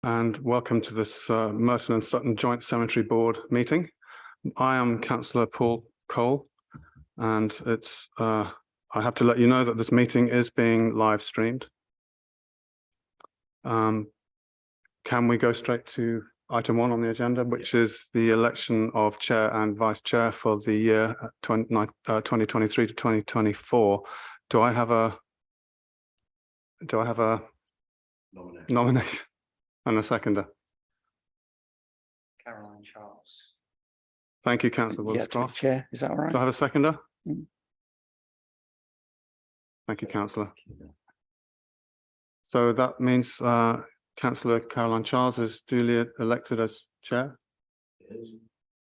And welcome to this Merton and Sutton Joint Cemetery Board meeting. I am Councillor Paul Cole, and I have to let you know that this meeting is being live streamed. Can we go straight to item 1 on the agenda, which is the election of chair and vice chair for the year 2023 to 2024? Do I have a nomination and a seconder? Caroline Charles. Thank you, Councillor Willis-Croft. Chair, is that all right? Do I have a seconder? Thank you, Councillor. So that means Councillor Caroline Charles is duly elected as chair.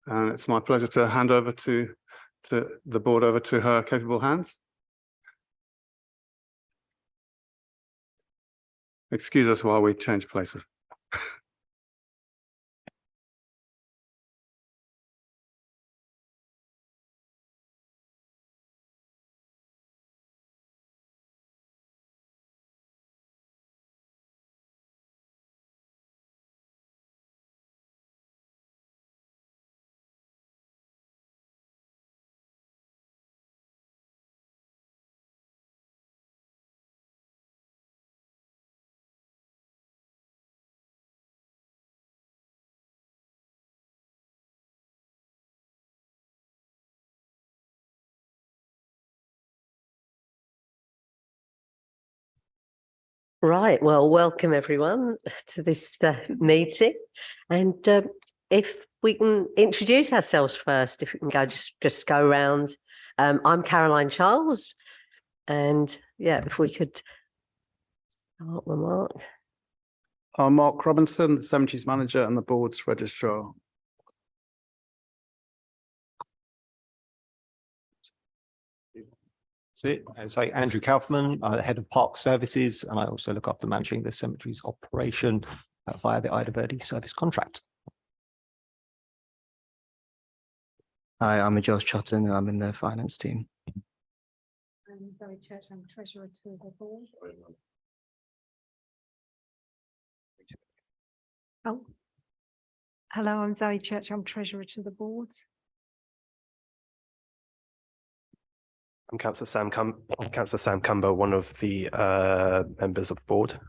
And it's my pleasure to hand over to the board over to her capable hands. Excuse us while we change places. Right, well, welcome everyone to this meeting, and if we can introduce ourselves first, if we can go just go around. I'm Caroline Charles, and yeah, if we could start with Mark. I'm Mark Robinson, the Cemeteries Manager and the Board's Registrar. So Andrew Kaufman, Head of Park Services, and I also look after managing the cemetery's operation via the Ida Verde service contract. Hi, I'm Josh Sutton, and I'm in the finance team. I'm Zoe Church, I'm Treasurer to the board. Oh, hello, I'm Zoe Church, I'm Treasurer to the board. I'm Councillor Sam Cumber, one of the members of the board.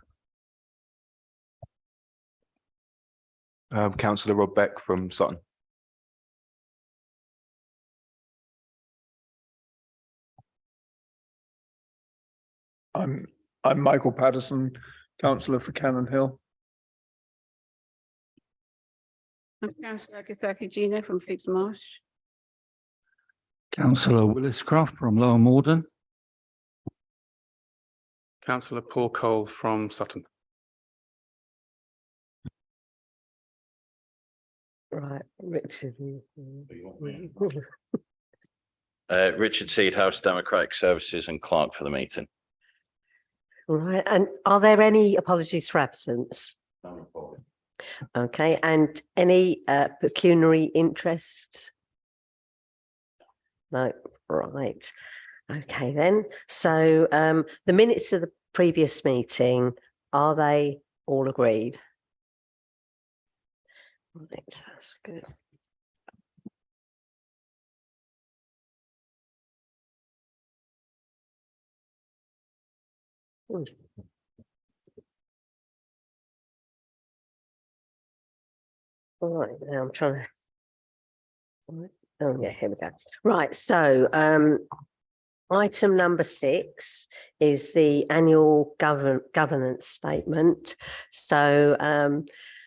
Councillor Rob Beck from Sutton. I'm Michael Patterson, Councillor for Cannon Hill. I'm Councillor Agasaki Gina from Fix Marsh. Councillor Willis-Croft from Lower Morden. Councillor Paul Cole from Sutton. Right, Richard. Richard Seedhouse, Democratic Services and Clerk for the meeting. Right, and are there any apologies for absence? Okay, and any pecuniary interest? No, right. Okay then. So the minutes of the previous meeting, are they all agreed? Right, that's good. All right, now I'm trying to. Oh yeah, here we go. Right, so item number 6 is the annual governance statement. So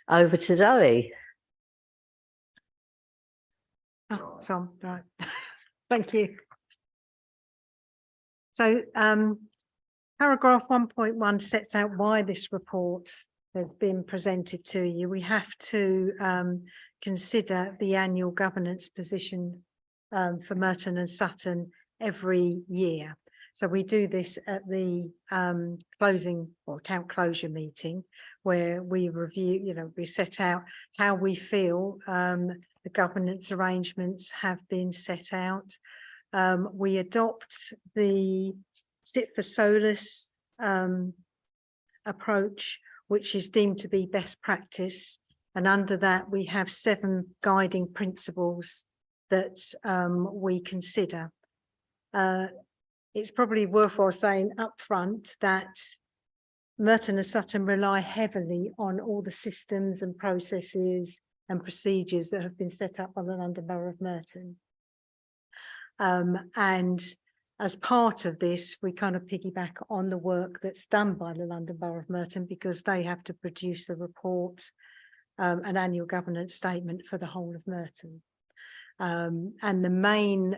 over to Zoe. Oh, so, right. Thank you. So paragraph 1.1 sets out why this report has been presented to you. We have to consider the annual governance position for Merton and Sutton every year. So we do this at the closing or account closure meeting, where we review, we set out how we feel the governance arrangements have been set out. We adopt the sit for solus approach which is deemed to be best practice. And under that, we have 7 guiding principles that we consider. It's probably worthwhile saying upfront that Merton and Sutton rely heavily on all the systems and processes and procedures that have been set up by the London Borough of Merton. And as part of this, we kind of piggyback on the work that's done by the London Borough of Merton, because they have to produce a report, an annual governance statement for the whole of Merton. And the main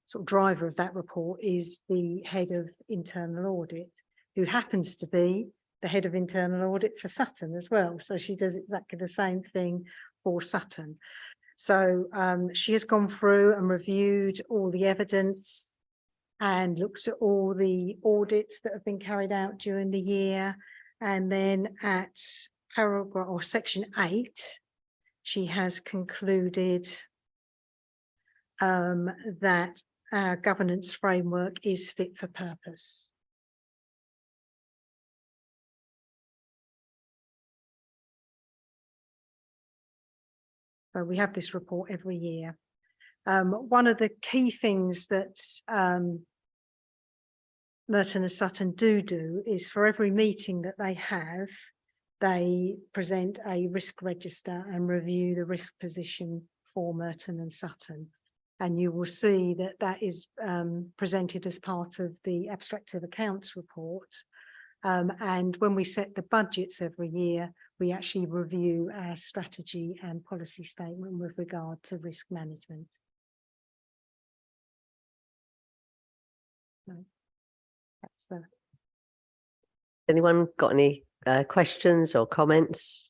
sort of driver of that report is the head of internal audit, who happens to be the head of internal audit for Sutton as well. So she does exactly the same thing for Sutton. So she has gone through and reviewed all the evidence and looked at all the audits that have been carried out during the year. And then at paragraph or section 8, she has concluded that our governance framework is fit for purpose. So we have this report every year. One of the key things that Merton and Sutton do is for every meeting that they present a risk register and review the risk position for Merton and Sutton. And you will see that that is presented as part of the abstract of accounts report. And when we set the budgets every year, we actually review our strategy and policy statement with regard to risk management. That's Anyone got any questions or comments?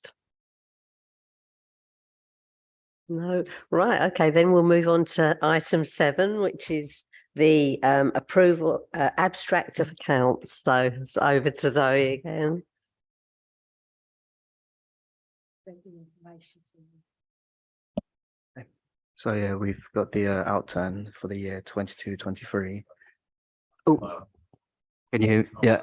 No. Right. Okay, then we'll move on to item 7, which is the approval abstract of accounts. So it's over to Zoe again. So yeah, we've got the outturn for the year 22-23. Oh, can you hear? Yeah.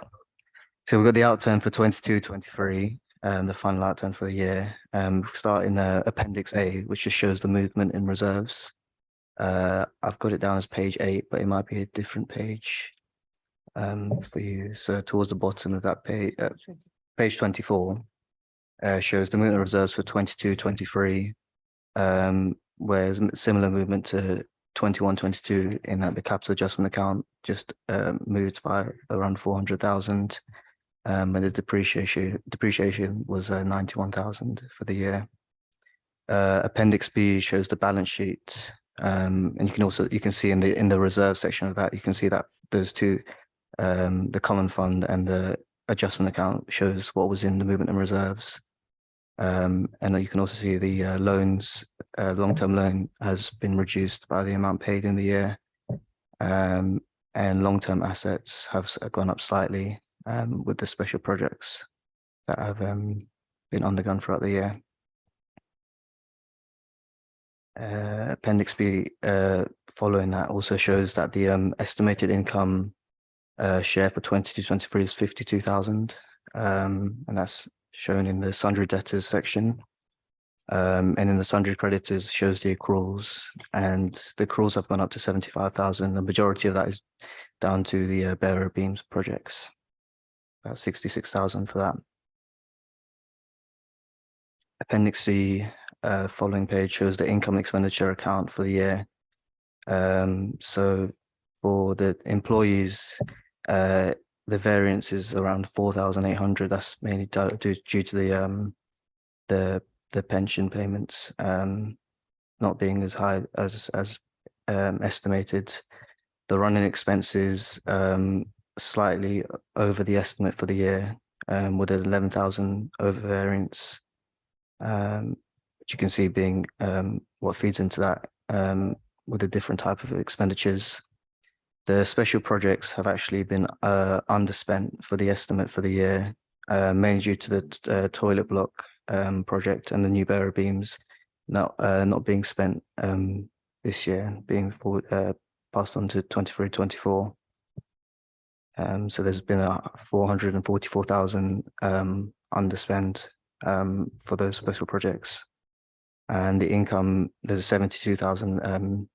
So we've got the outturn for 22-23 and the final outturn for the year. We'll start in Appendix A, which just shows the movement in reserves. I've got it down as page 8, but it might be a different page for you. So towards the bottom of that page, page 24 shows the movement of reserves for 22-23, whereas similar movement to 21-22 in that the capital adjustment account just moved by around 400,000, and the depreciation was 91,000 for the year. Appendix B shows the balance sheet, and you can see in the reserve section of that, you can see that those two, the common fund and the adjustment account, shows what was in the movement and reserves. And you can also see the loans, long-term loan has been reduced by the amount paid in the year, and long-term assets have gone up slightly with the special projects that have been undergone throughout the year. Appendix B following that also shows that the estimated income share for 22-23 is 52,000, and that's shown in the sundry debtors section. And in the sundry creditors shows the accruals, and the accruals have gone up to 75,000. The majority of that is down to the bearer beams projects, about 66,000 for that. Appendix C, following page, shows the income expenditure account for the year. So for the employees, the variance is around 4,800. That's mainly due to the pension payments not being as high as estimated. The running expenses slightly over the estimate for the year, with an 11,000 over variance, which you can see being what feeds into that with a different type of expenditures. The special projects have actually been underspent for the estimate for the year, mainly due to the toilet block project and the new bearer beams not being spent this year, being passed on to 23-24. So there's been a 444,000 underspend for those special projects. And the income, there's a 72,000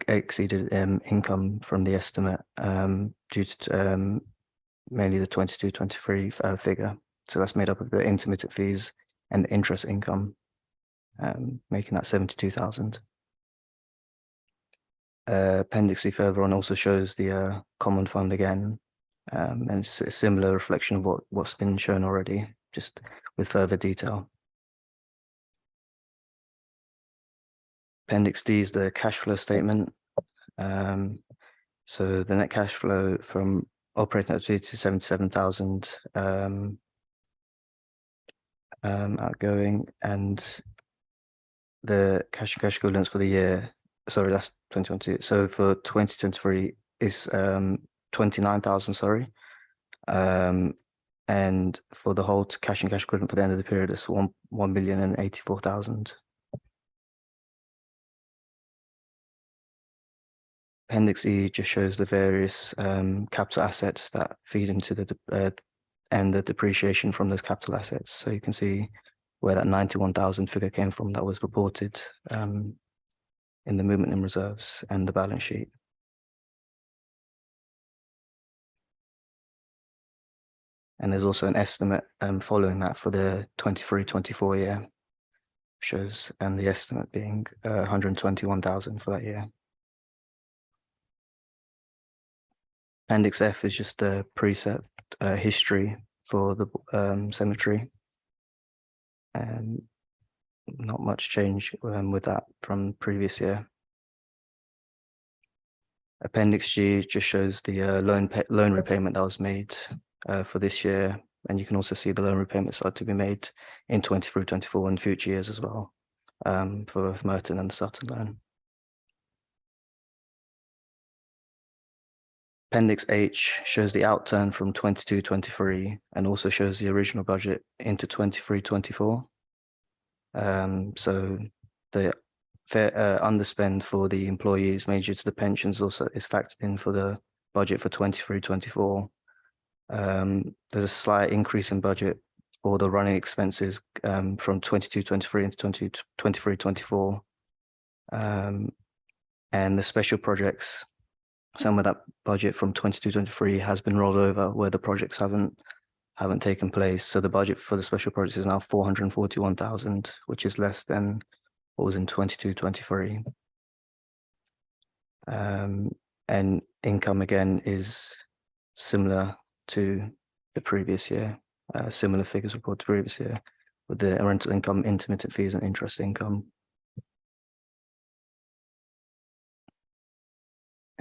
exceeded income from the estimate due to mainly the 22-23 figure. So that's made up of the intermittent fees and interest income, making that 72,000. Appendix C further on also shows the common fund again, and it's a similar reflection of what's been shown already, just with further detail. Appendix D is the cash flow statement. So the net cash flow from operating activity is 77,000 outgoing, and the cash and cash equivalents for the year, sorry, that's 2022. So for 2023 is 29,000, sorry. And for the whole cash and cash equivalent for the end of the period, it's 1,084,000. Appendix E just shows the various capital assets that feed into the and the depreciation from those capital assets. So you can see where that 91,000 figure came from that was reported in the movement in reserves and the balance sheet. And there's also an estimate following that for the 23-24 year, shows, and the estimate being 121,000 for that year. Appendix F is just a preset history for the cemetery. Not much change with that from previous year. Appendix G just shows the loan repayment that was made for this year, and you can also see the loan repayments are to be made in 23-24 and future years as well, for Merton and the Sutton loan. Appendix H shows the outturn from 22-23 and also shows the original budget into 23-24. So the fair underspend for the employees made due to the pensions also is factored in for the budget for 23-24. There's a slight increase in budget for the running expenses from 22-23 into 23-24. And the special projects, some of that budget from 22-23 has been rolled over where the projects haven't taken place. So the budget for the special projects is now 441,000, which is less than what was in 22-23. And income again is similar to the previous year, similar figures reported previous year with the rental income, intermittent fees and interest income.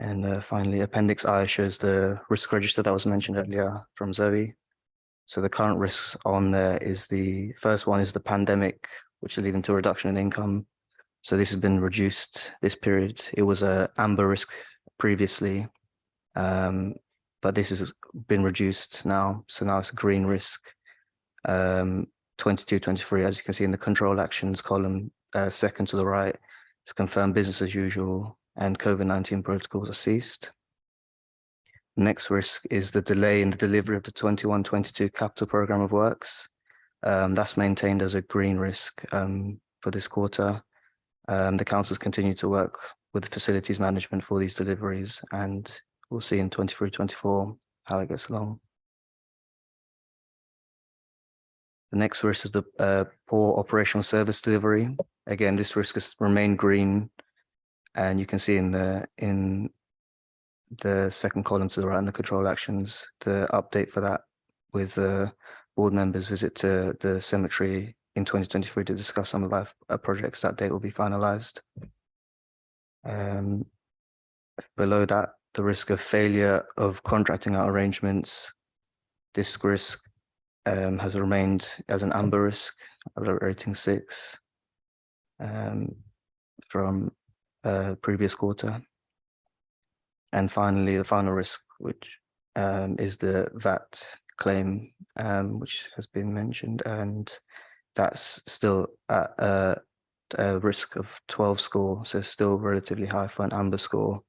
And finally, Appendix I shows the risk register that was mentioned earlier from Zoe. So the current risks on there is the first one is the pandemic, which is leading to a reduction in income. So this has been reduced this period. It was a amber risk previously, but this has been reduced now. So now it's a green risk. 22-23, as you can see in the control actions column, second to the right, it's confirmed business as usual and COVID-19 protocols are ceased. Next risk is the delay in the delivery of the 21-22 capital program of works. That's maintained as a green risk for this quarter. The councils continue to work with the facilities management for these deliveries, and we'll see in 23-24 how it gets along. The next risk is the poor operational service delivery. Again, this risk has remained green, and you can see in the second column to the right in the control actions, the update for that with the board members visit to the cemetery in 2023 to discuss some of our projects. That date will be finalized. Below that, the risk of failure of contracting out arrangements. This risk has remained as an amber risk, rating 6 from previous quarter. And finally, the final risk, which is the VAT claim, which has been mentioned, and that's still at a risk of 12 score, so still relatively high for an amber score.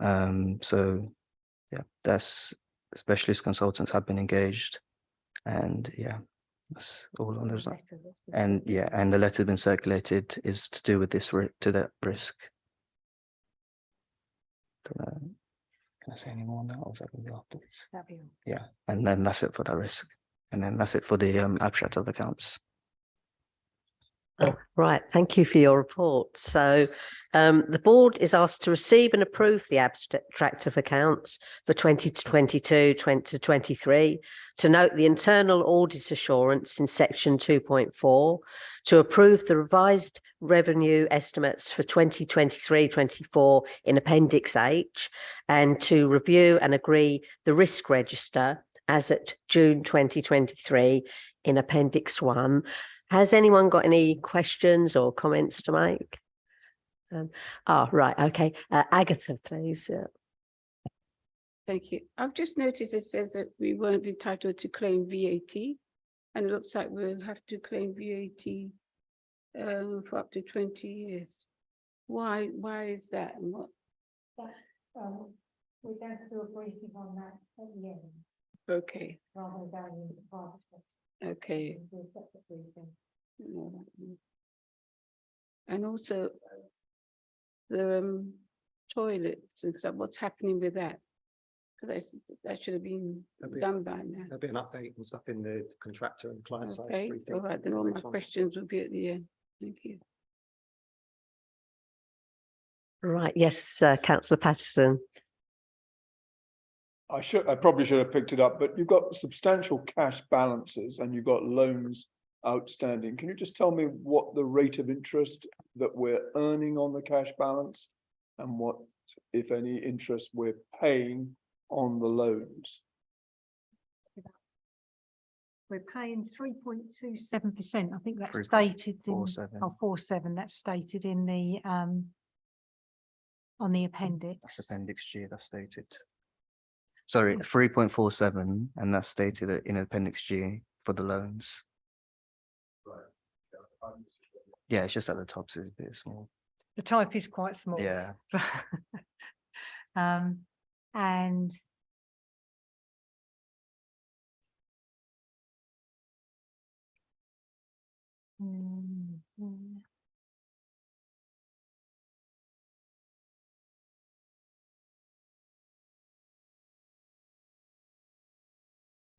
So Yeah, that's specialist consultants have been engaged, and yeah, that's all on those. And yeah, and the letter been circulated is to do with this to that risk. Can I say any more on that, or is that going to be afterwards? Yeah, and then that's it for that risk, and then that's it for the abstract of accounts. Right, thank you for your report. So the board is asked to receive and approve the abstract of accounts for 2022, 2023, to note the internal audit assurance in section 2.4, to approve the revised revenue estimates for 2023-24 in Appendix H, and to review and agree the risk register as at June 2023 in Appendix 1. Has anyone got any questions or comments to make? Right, okay. Agatha, please. Thank you. I've just noticed it says that we weren't entitled to claim VAT, and it looks like we'll have to claim VAT for up to 20 years. Why is that, and what? We're going to do a briefing on that at the end, Okay, rather than going into private sector. okay. We'll do a separate briefing. And also the toilets and stuff, what's happening with that? Because that should have been done by now. There'll be an update and stuff in the contractor and client side. Okay, all right, then all my questions will be at the end. Thank you. Right, yes, Councillor Patterson. I probably should have picked it up, but you've got substantial cash balances and you've got loans outstanding. Can you just tell me what the rate of interest that we're earning on the cash balance and what, if any, interest we're paying on the loans? We're paying 3.27%. I think that's 3.47. stated in 47. That's stated in the on the appendix. That's Appendix G, that's stated. Sorry, 3.47, and that's stated in Appendix G for the loans. Yeah, it's just at the top, so it's a bit small. The type is quite small. Yeah. And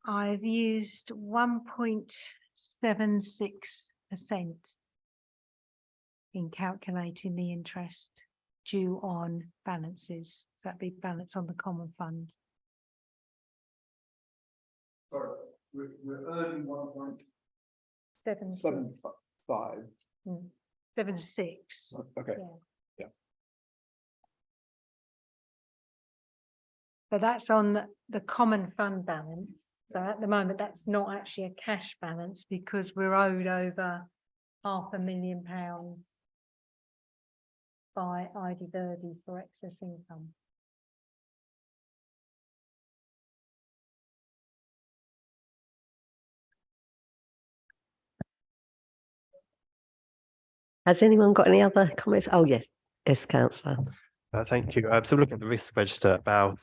I've used 1.76% in calculating the interest due on balances. So that'd be balance on the common fund. Sorry, we're earning 1.75. 76. Okay. Yeah. So that's on the common fund balance. So at the moment, that's not actually a cash balance because we're owed over £500,000 by ID Verdi for excess income. Has anyone got any other comments? Oh, yes, Councillor. Thank you. So looking at the risk register about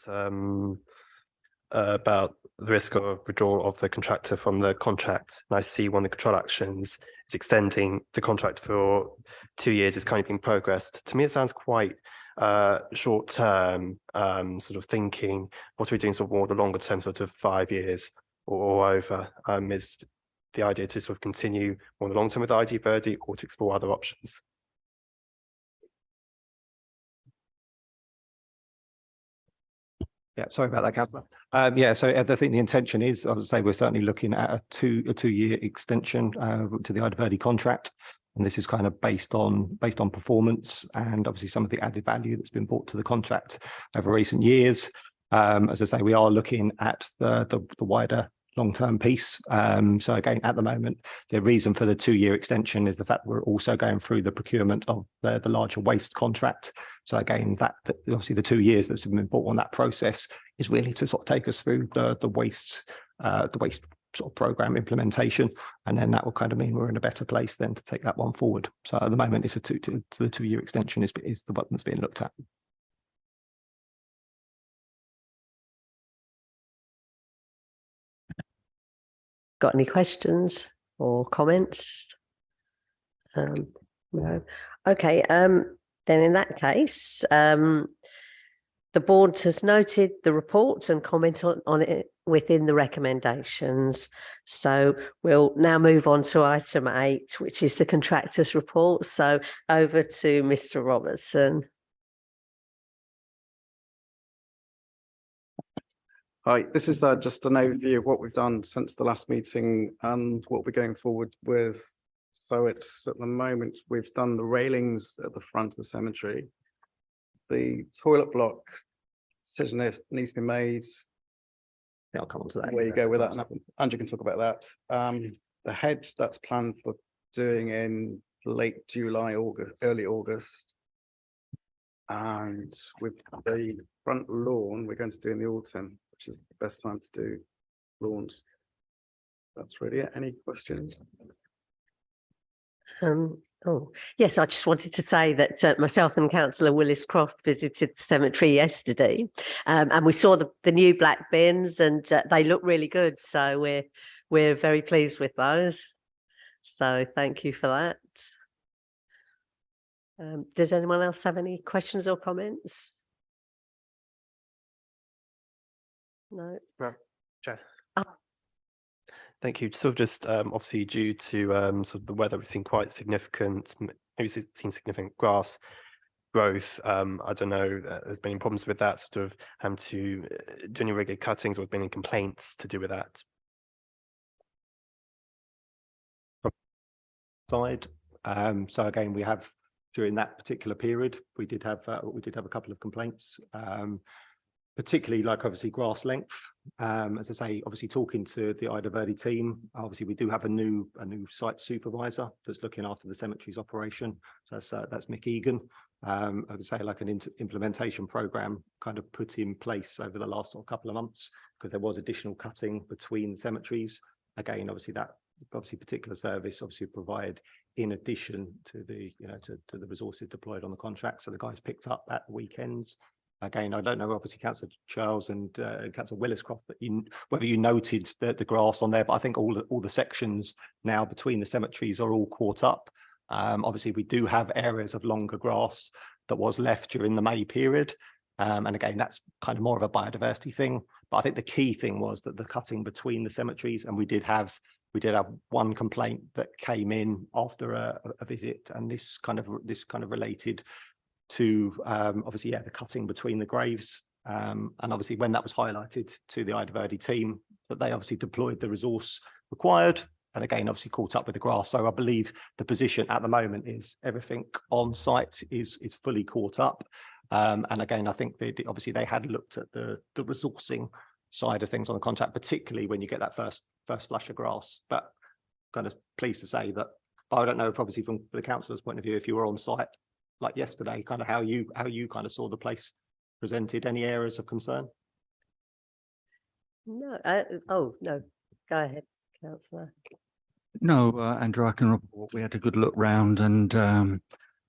the risk of withdrawal of the contractor from the contract. And I see one of the control actions is extending the contract for 2 years. It's currently being progressed. To me, it sounds quite short term, sort of thinking, what are we doing sort of more the longer term, sort of 5 years or over? Is the idea to sort of continue more the long term with ID Verdi or to explore other options? Yeah, sorry about that, Councillor. Yeah, so I think the intention is, as I say, we're certainly looking at a two-year extension to the ID Verdi contract, and this is kind of based on performance and obviously some of the added value that's been brought to the contract over recent years. As I say, we are looking at the wider long-term piece. So again, at the moment, the reason for the 2-year extension is the fact we're also going through the procurement of the larger waste contract. So again, that obviously the 2 years that's been brought on that process is really to sort of take us through the waste sort of program implementation, and then that will kind of mean we're in a better place then to take that one forward. So at the moment, it's the 2-year extension is the one that's being looked at. got any questions or comments? No. Okay, then in that case, the board has noted the report and comment on it within the recommendations. So we'll now move on to item 8, which is the contractors report. So over to Mr. Robertson. Hi, this is just an overview of what we've done since the last meeting and what we're going forward with. So it's at the moment, we've done the railings at the front of the cemetery. The toilet block decision needs to be made. Yeah, I'll come on to that. Where you go with that, and Andrew can talk about that. The hedge that's planned for doing in late July, August, early August. And with the front lawn, we're going to do in the autumn, which is the best time to do lawns. That's really it. Any questions? Oh, yes, I just wanted to say that myself and Councillor Willis Croft visited the cemetery yesterday, and we saw the new black bins, and they look really good. So we're very pleased with those. So thank you for that. Does anyone else have any questions or comments? No. Chair. Oh. Thank you. So just obviously due to sort of the weather, we've seen quite significant, maybe seen significant grass growth. I don't know, there's been problems with that, sort of having to do any regular cuttings, or been any complaints to do with that? Side. So again, we have during that particular period, we did have a couple of complaints. Particularly like obviously grass length. As I say, obviously talking to the Ida Verde team, obviously we do have a new site supervisor that's looking after the cemetery's operation. So that's Mick Egan. I would say like an implementation program kind of put in place over the last couple of months, because there was additional cutting between cemeteries. Again, obviously that particular service obviously provide in addition to the to the resources deployed on the contract. So the guys picked up at the weekends. Again, I don't know, obviously, Councillor Charles and Councillor Williscroft, but whether you noted the grass on there, but I think all the sections now between the cemeteries are all caught up. Obviously, we do have areas of longer grass that was left during the May period. And again, that's kind of more of a biodiversity thing. But I think the key thing was that the cutting between the cemeteries, and we did have one complaint that came in after a visit, and this kind of related to obviously the cutting between the graves, and obviously when that was highlighted to the Ida Verde team, that they obviously deployed the resource required, and again obviously caught up with the grass. So I believe the position at the moment is everything on site is fully caught up, and again I think obviously they had looked at the resourcing side of things on the contract, particularly when you get that first flush of grass. But kind of pleased to say that, I don't know if obviously from the councillor's point of view, if you were on site like yesterday, kind of how you kind of saw the place presented, any areas of concern? No. Oh no, go ahead, Councillor. No, Andrew, I can report we had a good look round, and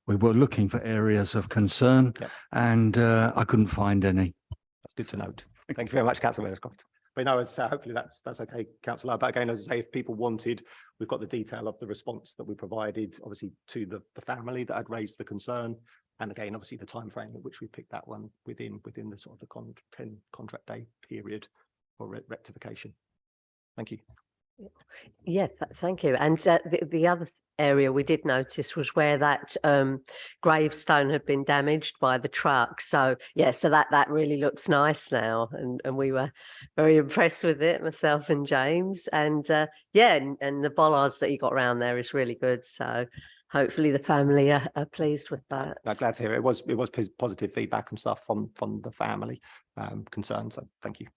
we were looking for areas of concern, and I couldn't find any. That's good to note. Thank you very much, Councillor Williscroft. But no, hopefully that's okay, Councillor. But again, as I say, if people wanted, we've got the detail of the response that we provided, obviously to the family that had raised the concern, and again, obviously the time frame at which we picked that one within the sort of the 10 contract day period for rectification. Thank you. Yes, thank you. And the other area we did notice was where that gravestone had been damaged by the truck. So yeah, so that really looks nice now, and we were very impressed with it, myself and James. And yeah, and the bollards that you got around there is really good. So hopefully the family are pleased with that. I'm glad to hear it. It was positive feedback and stuff from the family concerned. So thank you.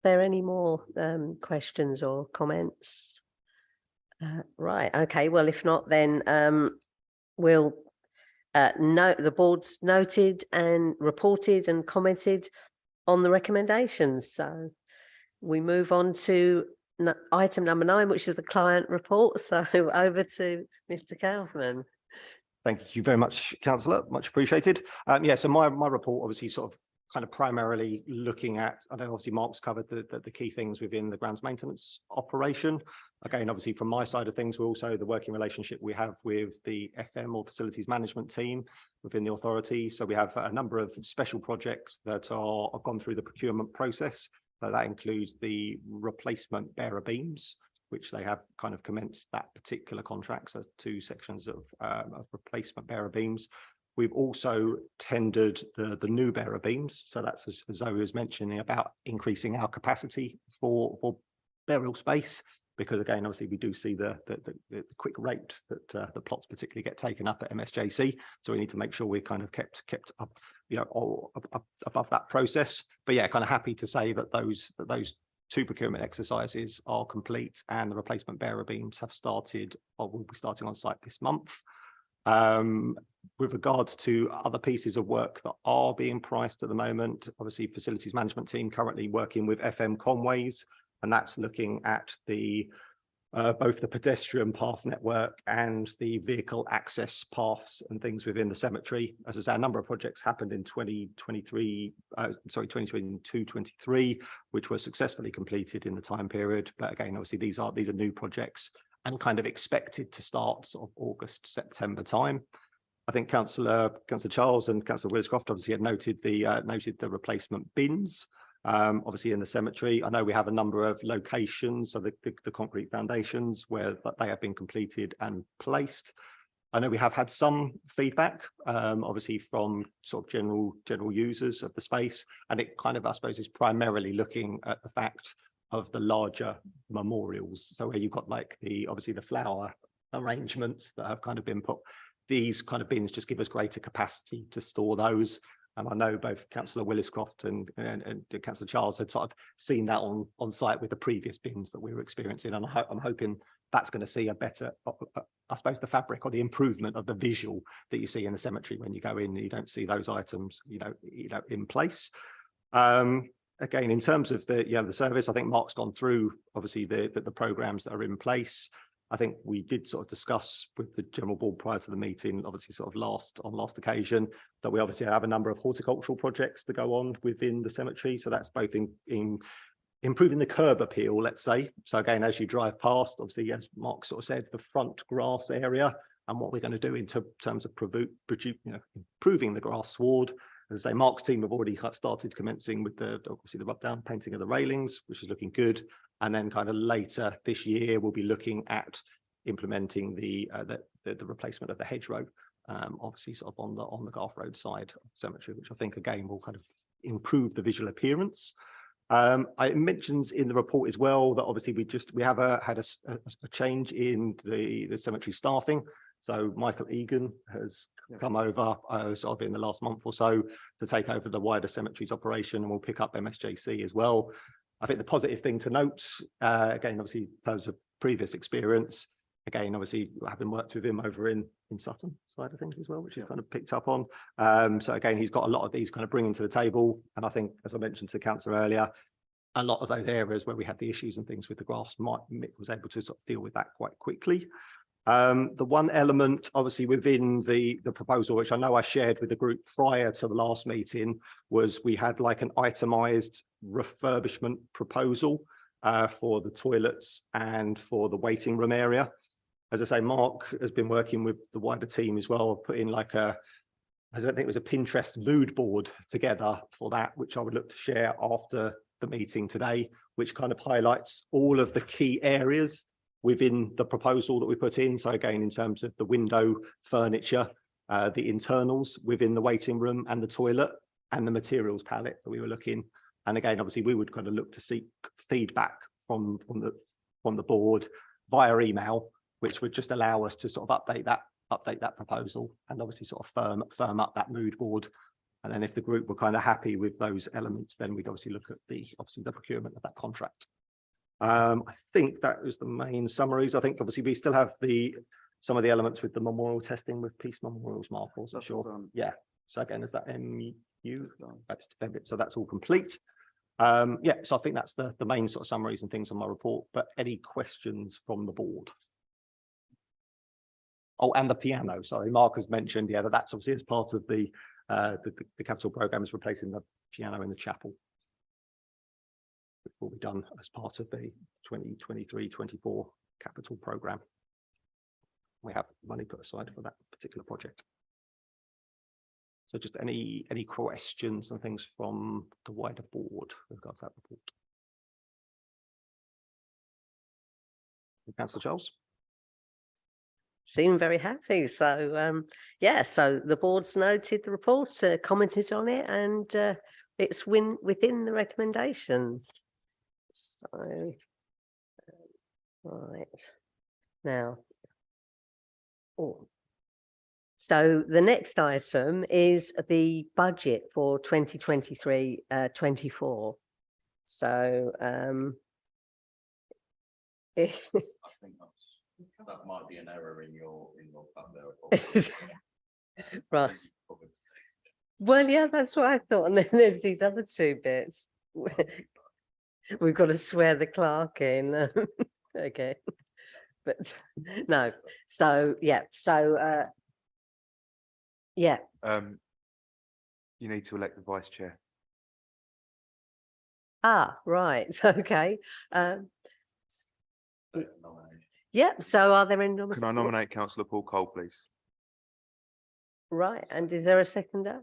There any more questions or comments? Right, okay, well, if not, then we'll note the board's noted and reported and commented on the recommendations. So we move on to item number 9, which is the client report. So over to Mr. Kaufman. Thank you very much, Councillor. Much appreciated. Yeah, so my report obviously sort of kind of primarily looking at, I know obviously Mark's covered the key things within the grounds maintenance operation. Again, obviously from my side of things, we're also the working relationship we have with the FM or facilities management team within the authority. So we have a number of special projects that have gone through the procurement process. So that includes the replacement bearer beams, which they have kind of commenced that particular contract. So 2 sections of replacement bearer beams. We've also tendered the new bearer beams. So that's, as Zoe was mentioning, about increasing our capacity for burial space, because again, obviously we do see the quick rate that the plots particularly get taken up at MSJC. So we need to make sure we're kind of kept up, you know, or above that process. But yeah, kind of happy to say that those 2 procurement exercises are complete, and the replacement bearer beams have started, or will be starting on site this month. With regards to other pieces of work that are being priced at the moment, obviously facilities management team currently working with FM Conways, and that's looking at the both the pedestrian path network and the vehicle access paths and things within the cemetery. As I say, a number of projects happened in 2022-23, which were successfully completed in the time period. But again, obviously these are new projects and kind of expected to start sort of August, September time. I think Councillor Charles and Councillor Williscroft obviously had noted the replacement bins. Obviously in the cemetery, I know we have a number of locations, so the concrete foundations where they have been completed and placed. I know we have had some feedback, obviously from sort of general users of the space, and it kind of, I suppose, is primarily looking at the fact of the larger memorials. So where you've got like obviously the flower arrangements that have kind of been put, these kind of bins just give us greater capacity to store those. And I know both Councillor Williscroft and Councillor Charles had sort of seen that on site with the previous bins that we were experiencing. And I'm hoping that's going to see a better, I suppose, the fabric or the improvement of the visual that you see in the cemetery when you go in. You don't see those items, you know, in place. Again, in terms of the service, I think Mark's gone through obviously the programs that are in place. I think we did sort of discuss with the general board prior to the meeting, obviously sort of on last occasion, that we obviously have a number of horticultural projects to go on within the cemetery. So that's both in improving the curb appeal, let's say. So again, as you drive past, obviously, as Mark sort of said, the front grass area and what we're going to do in terms of improving the grass sward. As I say, Mark's team have already started commencing with obviously the rub down painting of the railings, which is looking good. And then kind of later this year, we'll be looking at implementing the replacement of the hedgerow, obviously sort of on the Garth Road side of the cemetery, which I think again will kind of improve the visual appearance. It mentions in the report as well that obviously we have had a change in the cemetery staffing. So Michael Egan has come over sort of in the last month or so to take over the wider cemeteries operation, and we'll pick up MSJC as well. I think the positive thing to note, again, obviously, in terms of previous experience, again, obviously, having worked with him over in Sutton side of things as well, which he's kind of picked up on. So again, he's got a lot of these kind of bringing to the table. And I think, as I mentioned to the councillor earlier, a lot of those areas where we had the issues and things with the grass, Mick was able to sort of deal with that quite quickly. The one element, obviously, within the proposal, which I know I shared with the group prior to the last meeting, was we had like an itemised refurbishment proposal for the toilets and for the waiting room area. As I say, Mark has been working with the wider team as well, putting like I don't think it was a Pinterest mood board together for that, which I would look to share after the meeting today, which kind of highlights all of the key areas within the proposal that we put in. So again, in terms of the window furniture, the internals within the waiting room and the toilet, and the materials palette that we were looking. And again, obviously, we would kind of look to seek feedback from the board via email, which would just allow us to sort of update that proposal and obviously sort of firm up that mood board. And then if the group were kind of happy with those elements, then we'd obviously look at the procurement of that contract. I think that was the main summaries. I think obviously we still have some of the elements with the memorial testing with Peace Memorials, Mark, also sure. Yeah. So again, is that MU? So that's all complete. Yeah, so I think that's the main sort of summaries and things on my report. But any questions from the board? Oh, and the piano. Sorry, Mark has mentioned, yeah, that's obviously as part of the capital program is replacing the piano in the chapel. It will be done as part of the 2023-24 capital programme. We have money put aside for that particular project. So just any questions and things from the wider board with regards to that report? Councillor Charles? Seem very happy. So, yeah, so the board's noted the report, commented on it, and it's within the recommendations. So, right now. Oh. So the next item is the budget for 2023-24. So, I think that might be an error in your there. right. Well, yeah, that's what I thought. And then there's these other two bits. We've got to swear the clerk in. Okay. But no. So, yeah. So, yeah. You need to elect the vice chair. Ah, right. Okay. Yeah. So are there any nominations? Can I nominate councillor Paul Cole, please? Right. And is there a seconder?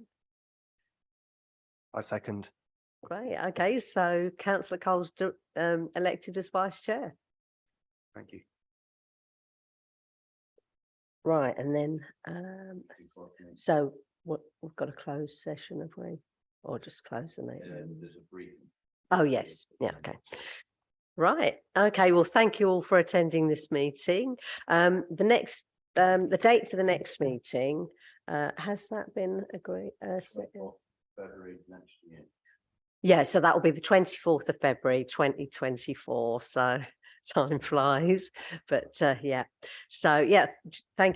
I second. Great. Okay. So Councillor Cole's elected as vice chair. Thank you. Right. And then, so what, we've got a closed session, have we? Or just close the meeting? There's a brief. Oh, yes. Yeah. Okay. Right. Okay. Well, thank you all for attending this meeting. The date for the next meeting, has that been agreed? February next year. Yeah. So that will be the 24th of February, 2024. So time flies, but yeah. So yeah, thank you.